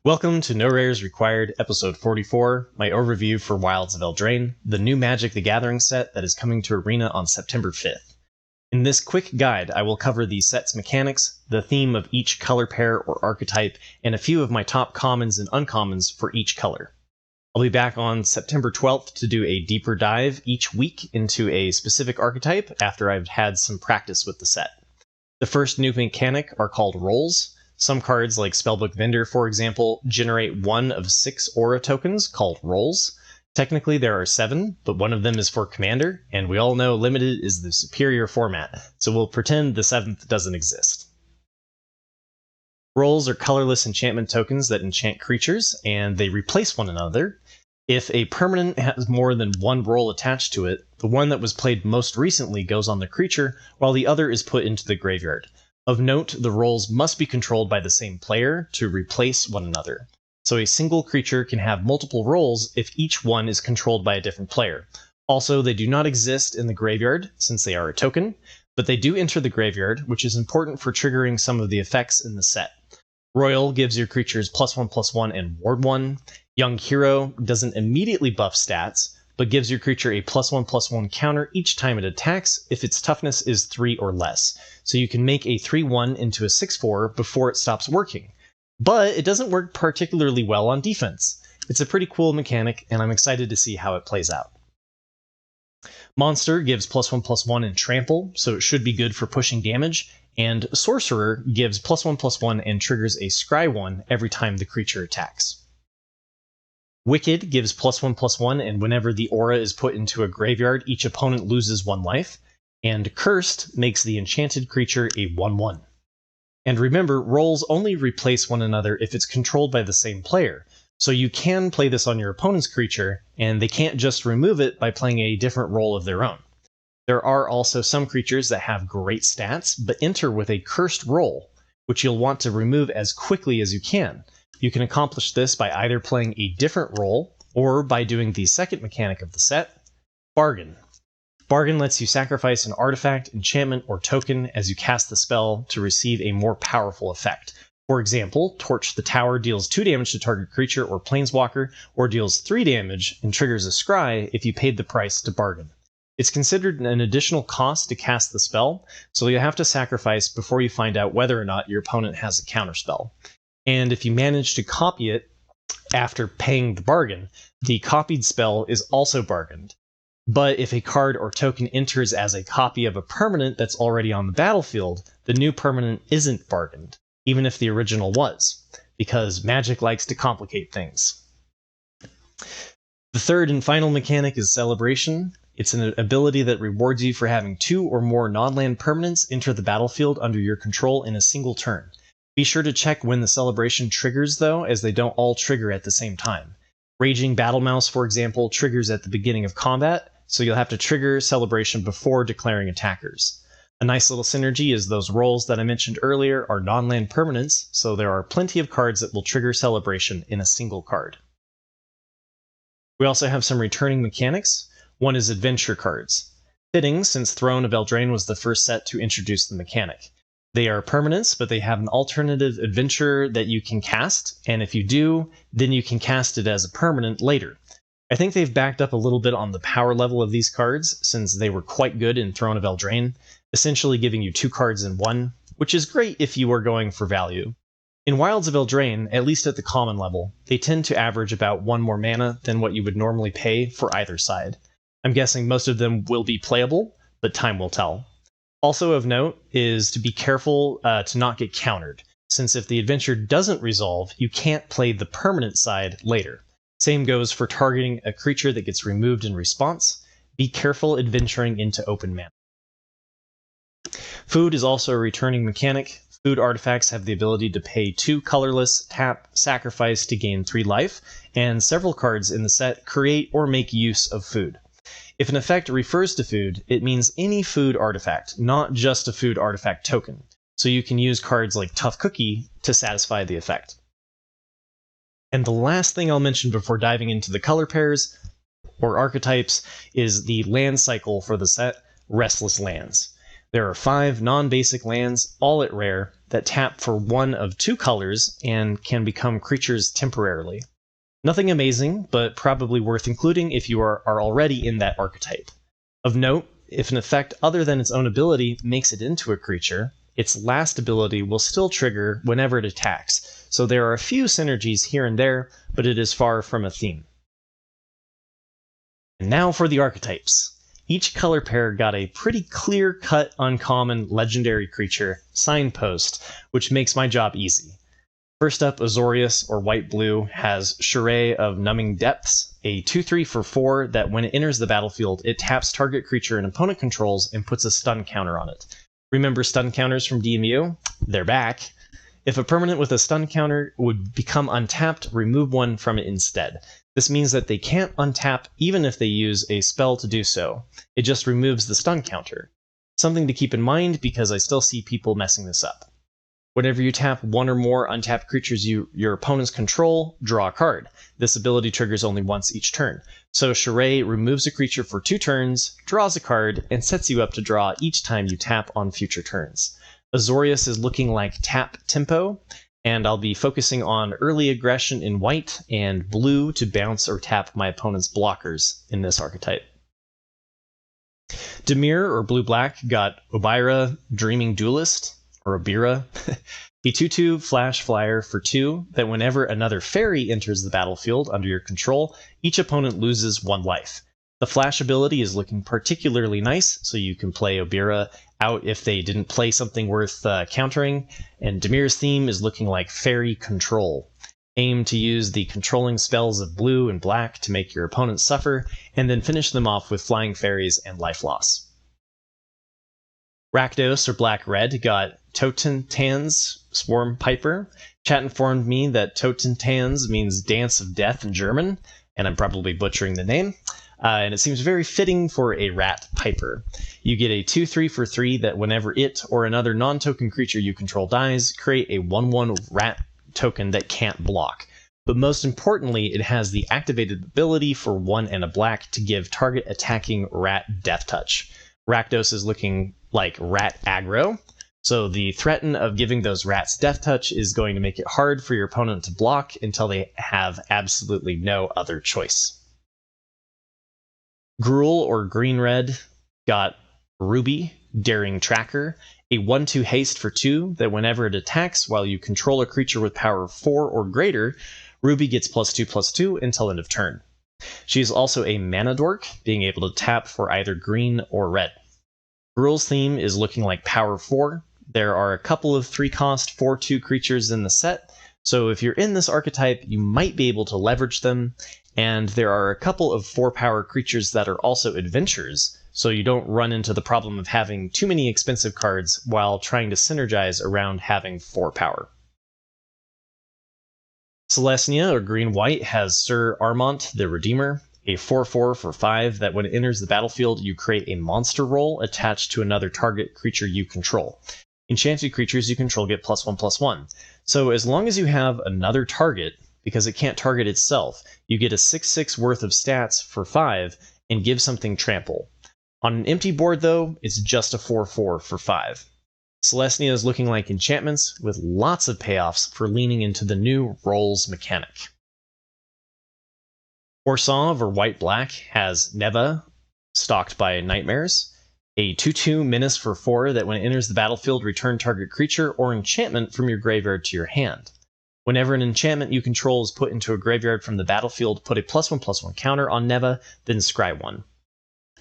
Welcome to No Rares Required, episode 44, my overview for Wilds of Eldraine, the new Magic the Gathering set that is coming to Arena on September 5th. In this quick guide, I will cover the set's mechanics, the theme of each color pair or archetype, and a few of my top commons and uncommons for each color. I'll be back on September 12th to do a deeper dive each week into a specific archetype after I've had some practice with the set. The first new mechanic are called rolls. Some cards, like Spellbook Vendor, for example, generate one of 6 aura tokens called rolls. Technically there are 7, but one of them is for Commander, and we all know Limited is the superior format, so we'll pretend the 7th doesn't exist. Rolls are colorless enchantment tokens that enchant creatures, and they replace one another. If a permanent has more than one roll attached to it, the one that was played most recently goes on the creature, while the other is put into the graveyard. Of note, the rolls must be controlled by the same player to replace one another. So a single creature can have multiple rolls if each one is controlled by a different player. Also, they do not exist in the graveyard, since they are a token, but they do enter the graveyard, which is important for triggering some of the effects in the set. Royal gives your creatures +1/+1 and ward 1. Young Hero doesn't immediately buff stats, but gives your creature a +1/+1 counter each time it attacks if its toughness is 3 or less. So you can make a 3/1 into a 6/4 before it stops working. But it doesn't work particularly well on defense. It's a pretty cool mechanic, and I'm excited to see how it plays out. Monster gives +1/+1 and trample, so it should be good for pushing damage, and Sorcerer gives +1/+1 and triggers a Scry 1 every time the creature attacks. Wicked gives +1/+1, and whenever the aura is put into a graveyard, each opponent loses 1 life. And Cursed makes the enchanted creature a 1/1. And remember, rolls only replace one another if it's controlled by the same player, so you can play this on your opponent's creature, and they can't just remove it by playing a different role of their own. There are also some creatures that have great stats, but enter with a cursed role, which you'll want to remove as quickly as you can. You can accomplish this by either playing a different role, or by doing the second mechanic of the set, Bargain. Bargain lets you sacrifice an artifact, enchantment, or token as you cast the spell to receive a more powerful effect. For example, Torch the Tower deals 2 damage to target creature or planeswalker, or deals 3 damage and triggers a scry if you paid the price to bargain. It's considered an additional cost to cast the spell, so you'll have to sacrifice before you find out whether or not your opponent has a counterspell. And if you manage to copy it after paying the bargain, the copied spell is also bargained. But if a card or token enters as a copy of a permanent that's already on the battlefield, the new permanent isn't bargained, even if the original was, because Magic likes to complicate things. The third and final mechanic is Celebration. It's an ability that rewards you for having 2 or more non-land permanents enter the battlefield under your control in a single turn. Be sure to check when the celebration triggers, though, as they don't all trigger at the same time. Raging Battlemouse, for example, triggers at the beginning of combat, so you'll have to trigger Celebration before declaring attackers. A nice little synergy is those rolls that I mentioned earlier are non-land permanents, so there are plenty of cards that will trigger Celebration in a single card. We also have some returning mechanics. One is adventure cards. Fitting, since Throne of Eldraine was the first set to introduce the mechanic. They are permanents, but they have an alternative adventure that you can cast, and if you do, then you can cast it as a permanent later. I think they've backed up a little bit on the power level of these cards, since they were quite good in Throne of Eldraine, essentially giving you 2 cards in 1, which is great if you are going for value. In Wilds of Eldraine, at least at the common level, they tend to average about 1 more mana than what you would normally pay for either side. I'm guessing most of them will be playable, but time will tell. Also of note is to be careful to not get countered, since if the adventure doesn't resolve, you can't play the permanent side later. Same goes for targeting a creature that gets removed in response. Be careful adventuring into open mana. Food is also a returning mechanic. Food artifacts have the ability to pay 2 colorless, tap, sacrifice to gain 3 life, and several cards in the set create or make use of food. If an effect refers to food, it means any food artifact, not just a food artifact token, so you can use cards like Tough Cookie to satisfy the effect. And the last thing I'll mention before diving into the color pairs, or archetypes, is the land cycle for the set, Restless Lands. There are 5 non-basic lands, all at rare, that tap for one of 2 colors and can become creatures temporarily. Nothing amazing, but probably worth including if you are already in that archetype. Of note, if an effect other than its own ability makes it into a creature, its last ability will still trigger whenever it attacks, so there are a few synergies here and there, but it is far from a theme. And now for the archetypes. Each color pair got a pretty clear-cut uncommon legendary creature, Signpost, which makes my job easy. First up, Azorius, or white-blue, has Charade of Numbing Depths, a 2/3 for 4 that when it enters the battlefield, it taps target creature an opponent controls and puts a stun counter on it. Remember stun counters from DMU? They're back. If a permanent with a stun counter would become untapped, remove one from it instead. This means that they can't untap even if they use a spell to do so. It just removes the stun counter. Something to keep in mind because I still see people messing this up. Whenever you tap one or more untapped creatures your opponents control, draw a card. This ability triggers only once each turn. So Charade removes a creature for 2 turns, draws a card, and sets you up to draw each time you tap on future turns. Azorius is looking like tap tempo, and I'll be focusing on early aggression in white and blue to bounce or tap my opponent's blockers in this archetype. Dimir, or blue-black, got Obira, Dreaming Duelist, or Obira, a 2/2 flash flyer for 2 that whenever another fairy enters the battlefield under your control, each opponent loses 1 life. The flash ability is looking particularly nice, so you can play Obira out if they didn't play something worth countering, and Dimir's theme is looking like fairy control. Aim to use the controlling spells of blue and black to make your opponents suffer, and then finish them off with flying fairies and life loss. Rakdos, or black-red, got Totentanz, Swarm Piper. Chat informed me that Totentanz means Dance of Death in German, and I'm probably butchering the name. And it seems very fitting for a rat piper. You get a 2/3 for 3 that whenever it or another non-token creature you control dies, create a 1/1 rat token that can't block. But most importantly, it has the activated ability for 1 and a black to give target attacking rat death touch. Rakdos is looking like rat aggro, so the threaten of giving those rats death touch is going to make it hard for your opponent to block until they have absolutely no other choice. Gruul, or green-red, got Ruby, Daring Tracker, a 1/2 haste for 2 that whenever it attacks while you control a creature with power 4 or greater, Ruby gets +2/+2 until end of turn. She is also a mana dork, being able to tap for either green or red. Gruul's theme is looking like power 4. There are a couple of 3-cost 4/2 creatures in the set, so if you're in this archetype, you might be able to leverage them, and there are a couple of 4-power creatures that are also adventures, so you don't run into the problem of having too many expensive cards while trying to synergize around having 4 power. Selesnya, or green-white, has Sir Armont the Redeemer, a 4/4 for 5 that when it enters the battlefield, you create a monster roll attached to another target creature you control. Enchanted creatures you control get +1/+1. So as long as you have another target, because it can't target itself, you get a 6/6 worth of stats for 5 and give something trample. On an empty board, though, it's just a 4/4 for 5. Selesnya is looking like enchantments with lots of payoffs for leaning into the new rolls mechanic. Orsov, or white-black, has Neva, stalked by nightmares, a 2/2 menace for 4 that when it enters the battlefield, return target creature or enchantment from your graveyard to your hand. Whenever an enchantment you control is put into a graveyard from the battlefield, put a +1/+1 counter on Neva, then scry 1.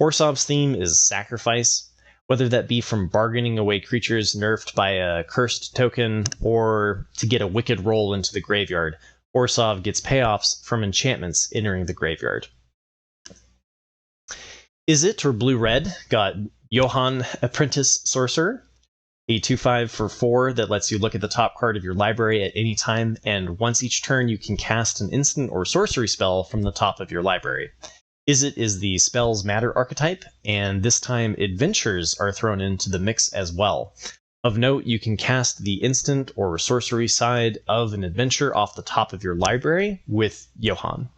Orsov's theme is sacrifice, whether that be from bargaining away creatures nerfed by a cursed token or to get a wicked roll into the graveyard. Orsov gets payoffs from enchantments entering the graveyard. Izzet, or blue-red, got Johann Apprentice Sorcerer, a 2/5 for 4 that lets you look at the top card of your library at any time, and once each turn you can cast an instant or sorcery spell from the top of your library. Izzet is the Spells Matter archetype, and this time adventures are thrown into the mix as well. Of note, you can cast the instant or sorcery side of an adventure off the top of your library with Johann.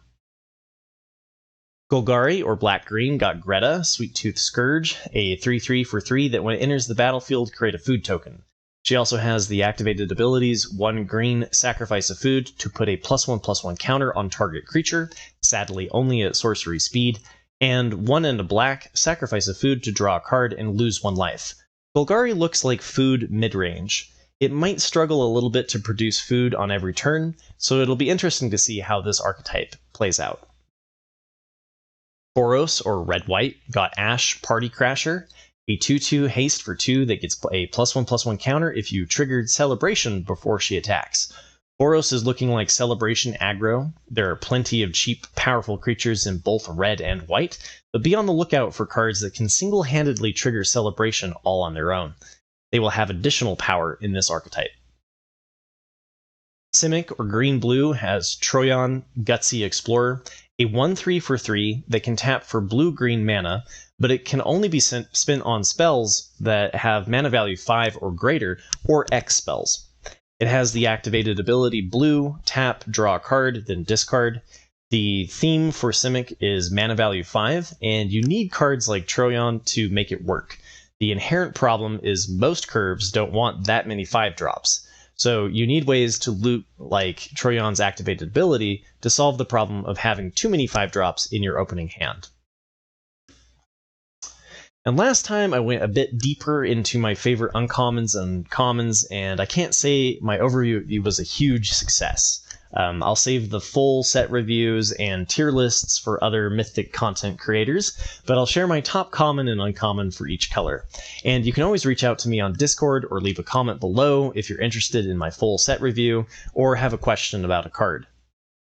Golgari, or black-green, got Greta, Sweet Tooth Scourge, a 3/3 for 3 that when it enters the battlefield, create a food token. She also has the activated abilities 1 green, sacrifice a food to put a +1/+1 counter on target creature, sadly only at sorcery speed, and 1 and a black, sacrifice a food to draw a card and lose 1 life. Golgari looks like food mid-range. It might struggle a little bit to produce food on every turn, so it'll be interesting to see how this archetype plays out. Boros, or red-white, got Ash, Party Crasher, a 2/2 haste for 2 that gets a +1/+1 counter if you triggered Celebration before she attacks. Boros is looking like Celebration aggro. There are plenty of cheap, powerful creatures in both red and white, but be on the lookout for cards that can single-handedly trigger Celebration all on their own. They will have additional power in this archetype. Simic, or green-blue, has Troyan, Gutsy Explorer, a 1/3 for 3 that can tap for blue-green mana, but it can only be spent on spells that have mana value 5 or greater, or X spells. It has the activated ability blue, tap, draw a card, then discard. The theme for Simic is mana value 5, and you need cards like Troyan to make it work. The inherent problem is most curves don't want that many 5-drops. So you need ways to loot like Troyan's activated ability to solve the problem of having too many 5-drops in your opening hand. And last time I went a bit deeper into my favorite uncommons and commons, and I can't say my overview was a huge success. I'll save the full set reviews and tier lists for other Mythic content creators, but I'll share my top common and uncommon for each color. And you can always reach out to me on Discord or leave a comment below if you're interested in my full set review or have a question about a card.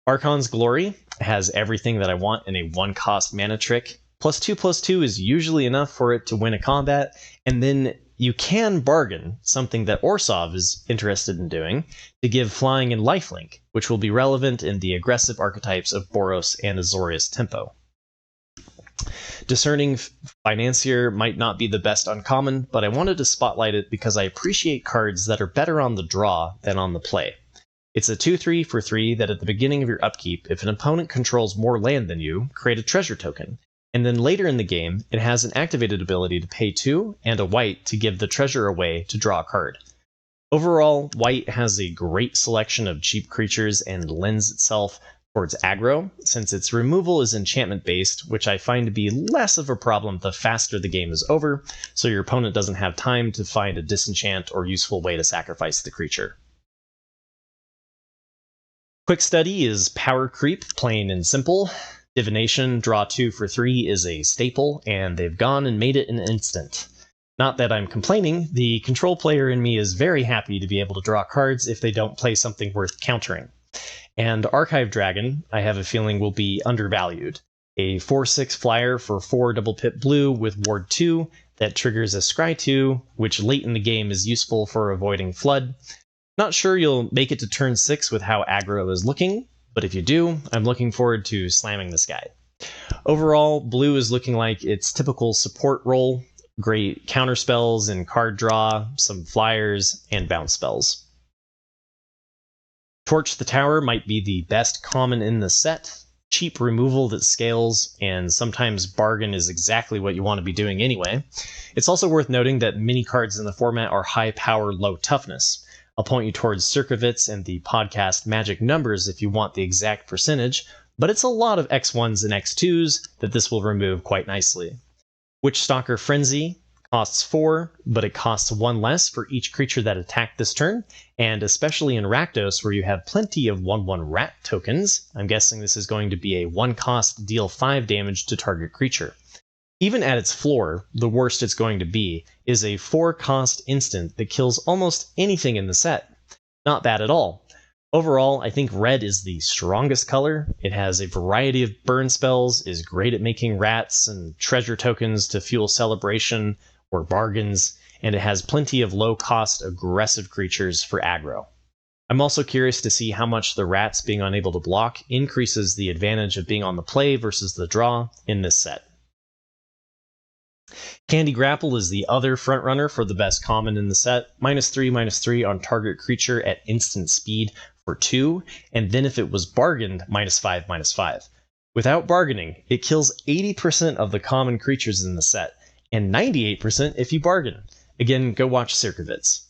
Archon's Glory has everything that I want in a 1-cost mana trick. +2/+2 is usually enough for it to win a combat, and then you can bargain, something that Orsov is interested in doing, to give flying and lifelink, which will be relevant in the aggressive archetypes of Boros and Azorius Tempo. Discerning Financier might not be the best uncommon, but I wanted to spotlight it because I appreciate cards that are better on the draw than on the play. It's a 2/3 for 3 that at the beginning of your upkeep, if an opponent controls more land than you, create a treasure token. And then later in the game, it has an activated ability to pay 2 and a white to give the treasure away to draw a card. Overall, white has a great selection of cheap creatures and lends itself towards aggro, since its removal is enchantment-based, which I find to be less of a problem the faster the game is over, so your opponent doesn't have time to find a disenchant or useful way to sacrifice the creature. Quick Study is power creep, plain and simple. Divination, draw 2 for 3 is a staple, and they've gone and made it an instant. Not that I'm complaining, the control player in me is very happy to be able to draw cards if they don't play something worth countering. And Archive Dragon, I have a feeling, will be undervalued. A 4/6 flyer for 4 double pip blue with Ward 2 that triggers a Scry 2, which late in the game is useful for avoiding Flood. Not sure you'll make it to turn 6 with how aggro is looking, but if you do, I'm looking forward to slamming this guy. Overall, blue is looking like its typical support role, great counter spells and card draw, some flyers, and bounce spells. Torch the Tower might be the best common in the set. Cheap removal that scales, and sometimes bargain is exactly what you want to be doing anyway. It's also worth noting that many cards in the format are high power, low toughness. I'll point you towards Circovitz and the podcast Magic Numbers if you want the exact percentage, but it's a lot of X1s and X2s that this will remove quite nicely. Witchstalker Frenzy costs 4, but it costs 1 less for each creature that attacked this turn, and especially in Rakdos where you have plenty of 1/1 rat tokens, I'm guessing this is going to be a 1-cost deal 5 damage to target creature. Even at its floor, the worst it's going to be is a 4-cost instant that kills almost anything in the set. Not bad at all. Overall, I think red is the strongest color. It has a variety of burn spells, is great at making rats and treasure tokens to fuel celebration or bargains, and it has plenty of low-cost aggressive creatures for aggro. I'm also curious to see how much the rats being unable to block increases the advantage of being on the play versus the draw in this set. Candy Grapple is the other frontrunner for the best common in the set. -3/-3 on target creature at instant speed for 2, and then if it was bargained, -5/-5. Without bargaining, it kills 80% of the common creatures in the set, and 98% if you bargain. Again, go watch Circovitz.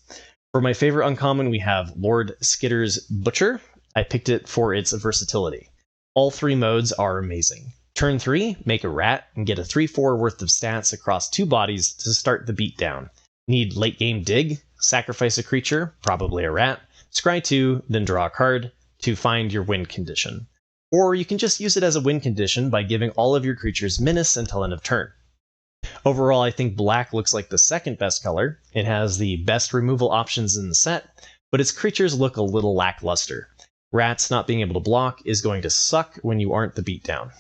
For my favorite uncommon, we have Lord Skitter's Butcher. I picked it for its versatility. All 3 modes are amazing. Turn 3, make a rat and get a 3/4 worth of stats across 2 bodies to start the beatdown. Need late game dig, sacrifice a creature, probably a rat, scry 2, then draw a card to find your win condition. Or you can just use it as a win condition by giving all of your creatures menace until end of turn. Overall, I think black looks like the second best color. It has the best removal options in the set, but its creatures look a little lackluster. Rats not being able to block is going to suck when you aren't the beatdown.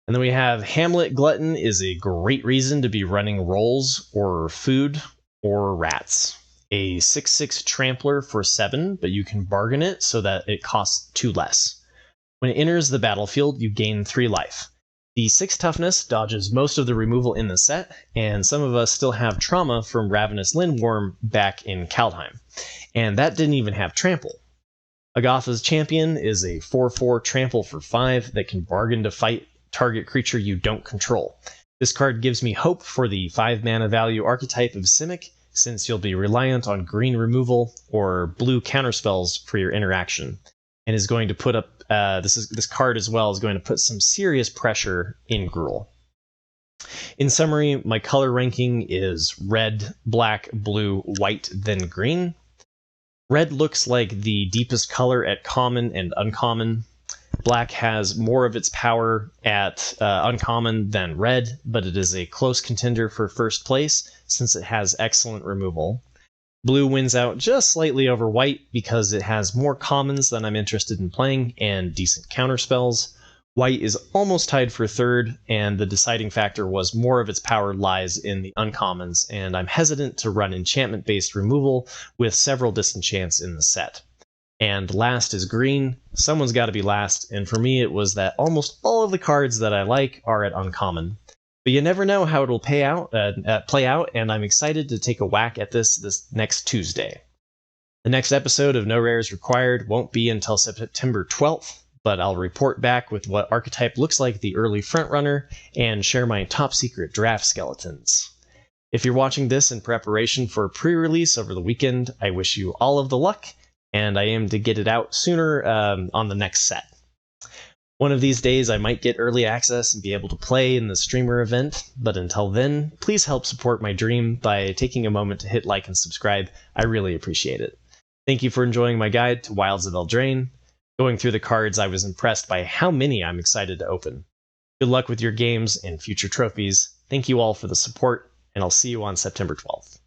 And then we have Hamlet Glutton is a great reason to be running rolls or food or rats. A 6/6 Trampler for 7, but you can bargain it so that it costs 2 less. When it enters the battlefield, you gain 3 life. The 6 toughness dodges most of the removal in the set, and some of us still have trauma from Ravenous Lindworm back in Kaldheim. And that didn't even have trample. Agatha's Champion is a 4/4 trample for 5 that can bargain to fight target creature you don't control. This card gives me hope for the 5 mana value archetype of Simic, since you'll be reliant on green removal or blue counterspells for your interaction, and is going to put up this card as well is going to put some serious pressure in Gruul. In summary, my color ranking is red, black, blue, white, then green. Red looks like the deepest color at common and uncommon. Black has more of its power at uncommon than red, but it is a close contender for first place since it has excellent removal. Blue wins out just slightly over white because it has more commons than I'm interested in playing and decent counterspells. White is almost tied for third, and the deciding factor was more of its power lies in the uncommons, and I'm hesitant to run enchantment-based removal with several disenchants in the set. And last is green. Someone's got to be last, and for me it was that almost all of the cards that I like are at uncommon. But you never know how it'll play out, and I'm excited to take a whack at this next Tuesday. The next episode of No Rares Required won't be until September 12th, but I'll report back with what archetype looks like the early frontrunner and share my top secret draft skeletons. If you're watching this in preparation for pre-release over the weekend, I wish you all of the luck, and I aim to get it out sooner on the next set. One of these days I might get early access and be able to play in the streamer event, but until then, please help support my dream by taking a moment to hit like and subscribe. I really appreciate it. Thank you for enjoying my guide to Wilds of Eldraine. Going through the cards, I was impressed by how many I'm excited to open. Good luck with your games and future trophies. Thank you all for the support, and I'll see you on September 12th.